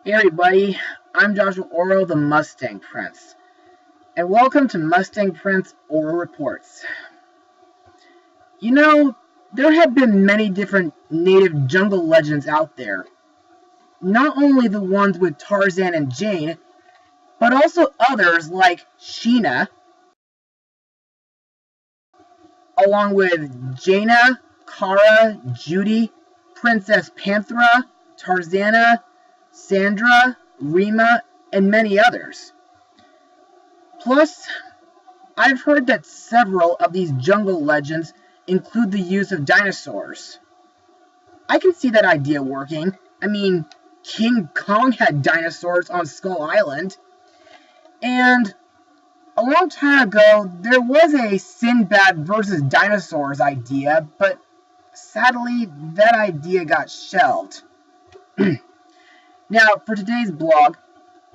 Hey everybody, I'm Joshua Orro, the Mustang Prince, and welcome to Mustang Prince Orro Reports. You know, there have been many different native jungle legends out there. Not only the ones with Tarzan and Jane, but also others like Sheena, along with Jaina, Kara, Judy, Princess Panthera, Tarzana, Sandra, Rima, and many others. Plus, I've heard that several of these jungle legends include the use of dinosaurs. I can see that idea working. I mean, King Kong had dinosaurs on Skull Island. And a long time ago, there was a Sinbad versus dinosaurs idea, but sadly, that idea got shelved. Now, for today's blog,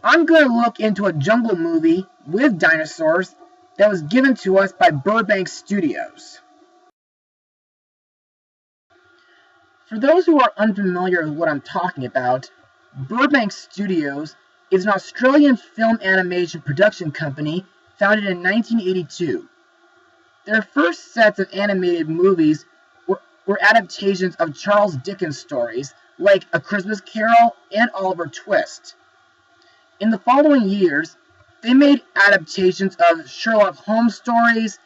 I'm going to look into a jungle movie with dinosaurs that was given to us by Burbank Studios. For those who are unfamiliar with what I'm talking about, Burbank Studios is an Australian film animation production company founded in 1982. Their first sets of animated movies were adaptations of Charles Dickens stories like A Christmas Carol and Oliver Twist. In the following years, they made adaptations of Sherlock Holmes stories,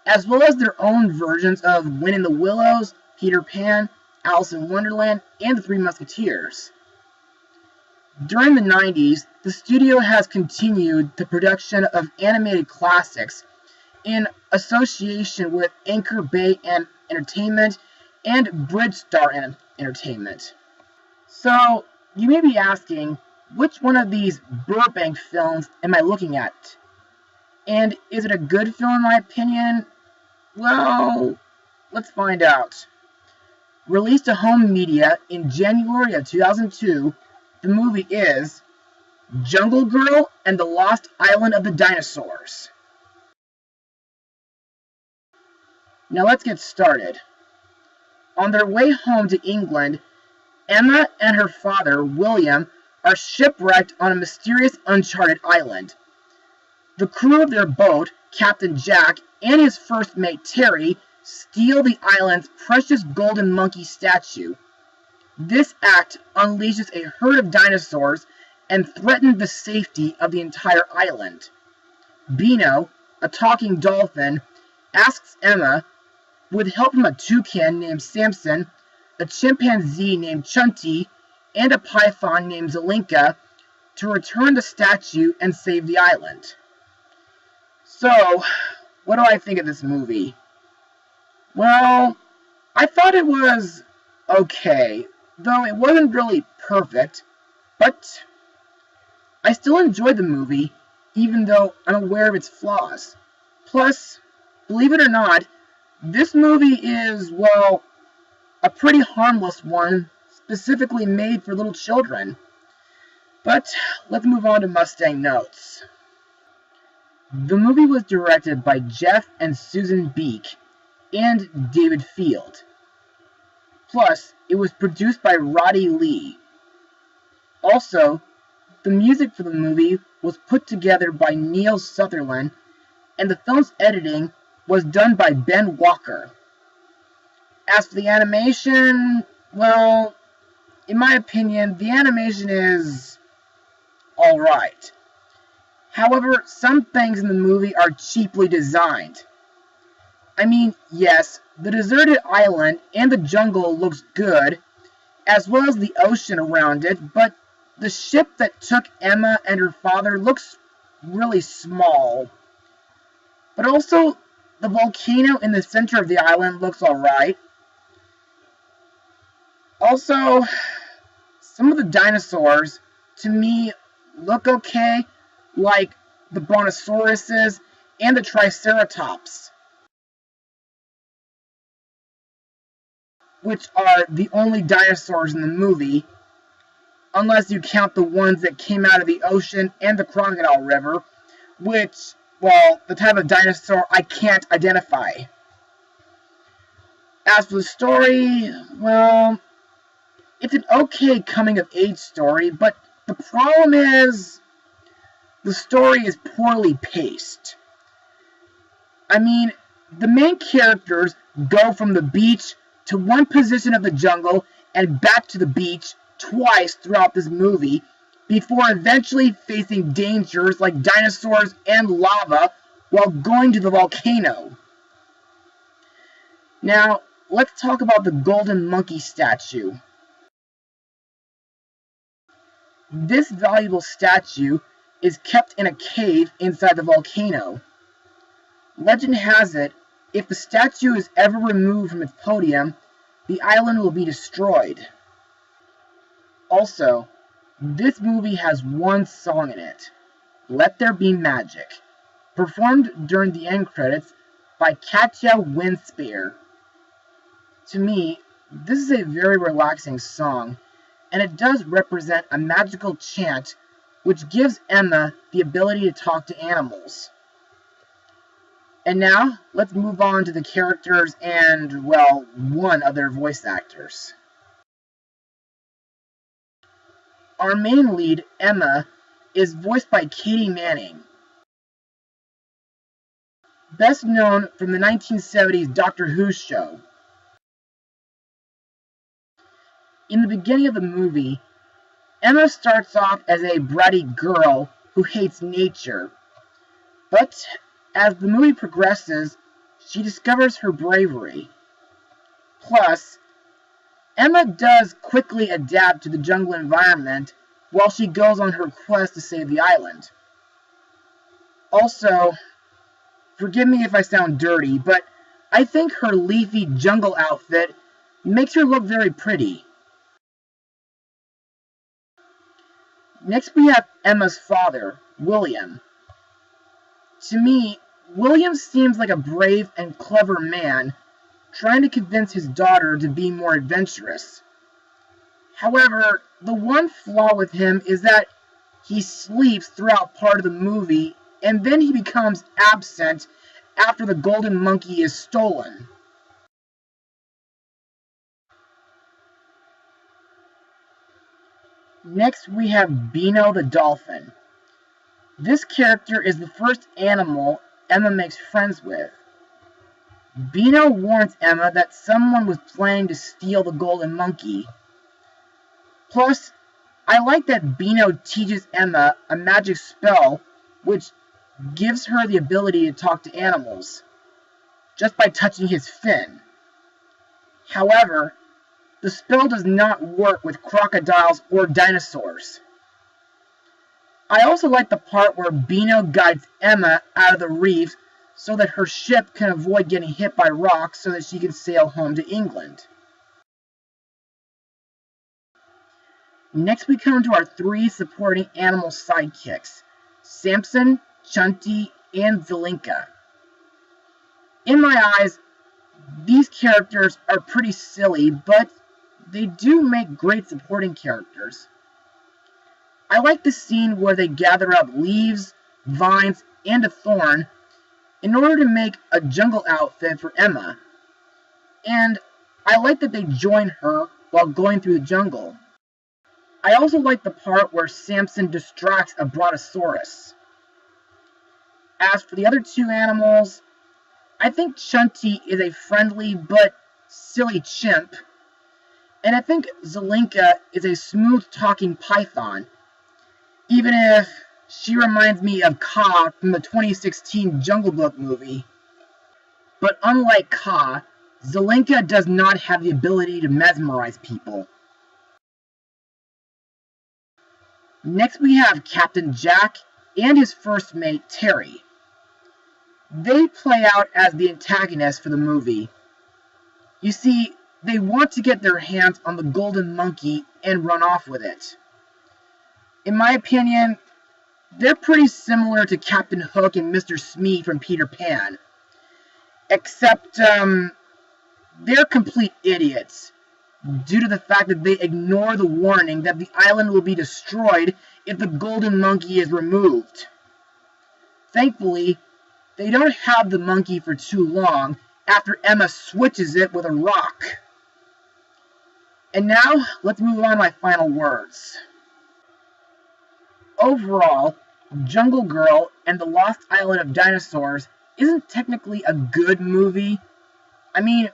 as well as their own versions of Wind in the Willows, Peter Pan, Alice in Wonderland, and The Three Musketeers. During the 90s, the studio has continued the production of animated classics in association with Anchor Bay Entertainment and Bridgestar Entertainment. So, you may be asking, which one of these Burbank films am I looking at? And is it a good film in my opinion? Well, let's find out. Released to home media in January of 2002, the movie is Jungle Girl and the Lost Island of the Dinosaurs. Now let's get started. On their way home to England, Emma and her father, William, are shipwrecked on a mysterious Uncharted island. The crew of their boat, Captain Jack, and his first mate, Terry, steal the island's precious golden monkey statue. This act unleashes a herd of dinosaurs and threatens the safety of the entire island. Beno, a talking dolphin, asks Emma, with help from a toucan named Sampson, a chimpanzee named Junkie, and a python named Zelinka, to return the statue and save the island. So, what do I think of this movie? Well, I thought it was okay, though it wasn't really perfect, but I still enjoyed the movie, even though I'm aware of its flaws. Plus, believe it or not, this movie is, well, a pretty harmless one, specifically made for little children. But let's move on to Mustang notes. The movie was directed by Jeff and Susan Beek and David Field. Plus, it was produced by Roddy Lee. Also, the music for the movie was put together by Neil Sutherland, and the film's editing was done by Ben Walker. As for the animation, well, in my opinion, the animation is alright. However, some things in the movie are cheaply designed. I mean, yes, the deserted island and the jungle looks good, as well as the ocean around it, but the ship that took Emma and her father looks really small. But also, the volcano in the center of the island looks alright. Also, some of the dinosaurs, to me, look okay, like the brontosauruses and the triceratops, which are the only dinosaurs in the movie, unless you count the ones that came out of the ocean and the Crocodile River, which, well, the type of dinosaur I can't identify. As for the story, well, it's an okay coming-of-age story, but The problem is, the story is poorly paced. I mean, the main characters go from the beach to one position of the jungle and back to the beach twice throughout this movie before eventually facing dangers like dinosaurs and lava while going to the volcano. Now, let's talk about the golden monkey statue. This valuable statue is kept in a cave inside the volcano. Legend has it, if the statue is ever removed from its podium, the island will be destroyed. Also, this movie has one song in it, Let There Be Magic, performed during the end credits by Katja Winspear. To me, this is a very relaxing song, and it does represent a magical chant which gives Emma the ability to talk to animals. And now, let's move on to the characters and, well, one of their voice actors. Our main lead, Emma, is voiced by Katie Manning. Best known from the 1970s Doctor Who show. In the beginning of the movie, Emma starts off as a bratty girl who hates nature, but as the movie progresses, she discovers her bravery. Plus, Emma does quickly adapt to the jungle environment while she goes on her quest to save the island. Also, forgive me if I sound dirty, but I think her leafy jungle outfit makes her look very pretty. Next we have Emma's father, William. To me, William seems like a brave and clever man trying to convince his daughter to be more adventurous. However, the one flaw with him is that he sleeps throughout part of the movie and then he becomes absent after the golden monkey is stolen. Next we have Beno the dolphin. This character is the first animal Emma makes friends with. Beno warns Emma that someone was planning to steal the golden monkey. Plus, I like that Beno teaches Emma a magic spell which gives her the ability to talk to animals, just by touching his fin. However, the spell does not work with crocodiles or dinosaurs. I also like the part where Beno guides Emma out of the reef so that her ship can avoid getting hit by rocks so that she can sail home to England. Next we come to our three supporting animal sidekicks, Sampson, Junkie, and Zelinka. In my eyes, these characters are pretty silly, but they do make great supporting characters. I like the scene where they gather up leaves, vines, and a thorn in order to make a jungle outfit for Emma. And I like that they join her while going through the jungle. I also like the part where Sampson distracts a brontosaurus. As for the other two animals, I think Junkie is a friendly but silly chimp, and I think Zelinka is a smooth-talking python, even if she reminds me of Kaa from the 2016 Jungle Book movie. But unlike Kaa, Zelinka does not have the ability to mesmerize people. Next we have Captain Jack and his first mate, Terry. They play out as the antagonists for the movie. You see, they want to get their hands on the golden monkey and run off with it. In my opinion, they're pretty similar to Captain Hook and Mr. Smee from Peter Pan. Except, they're complete idiots, due to the fact that they ignore the warning that the island will be destroyed if the golden monkey is removed. Thankfully, they don't have the monkey for too long after Emma switches it with a rock. And now, let's move on to my final words. overall, Jungle Girl and the Lost Island of Dinosaurs isn't technically a good movie. I mean,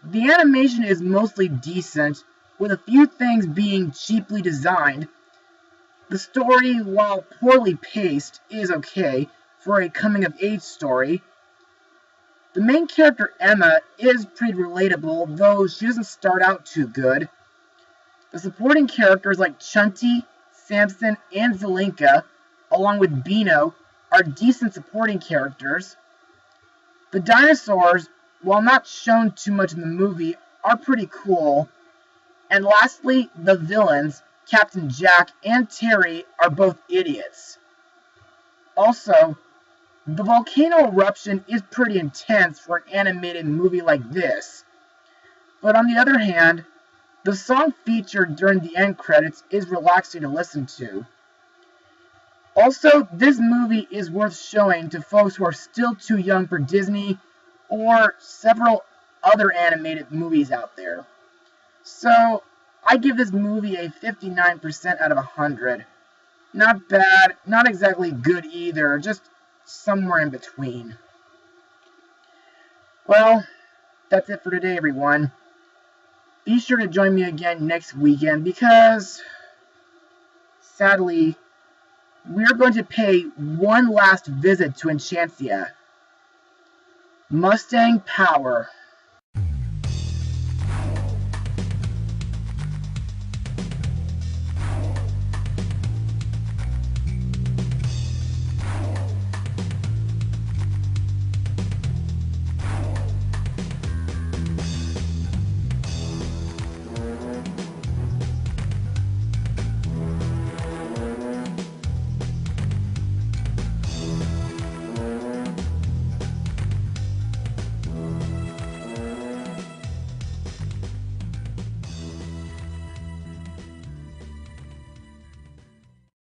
the animation is mostly decent, with a few things being cheaply designed. The story, while poorly paced, is okay for a coming-of-age story. The main character, Emma, is pretty relatable, though she doesn't start out too good. The supporting characters like Junkie, Sampson, and Zelinka, along with Beno, are decent supporting characters. The dinosaurs, while not shown too much in the movie, are pretty cool. And lastly, the villains, Captain Jack and Terry, are both idiots. Also, the volcano eruption is pretty intense for an animated movie like this. But on the other hand, the song featured during the end credits is relaxing to listen to. Also, this movie is worth showing to folks who are still too young for Disney or several other animated movies out there. So, I give this movie a 59% out of 100. Not bad, not exactly good either, just somewhere in between. Well, that's it for today, everyone. Be sure to join me again next weekend because, sadly, we're going to pay one last visit to Enchantia. Mustang Power.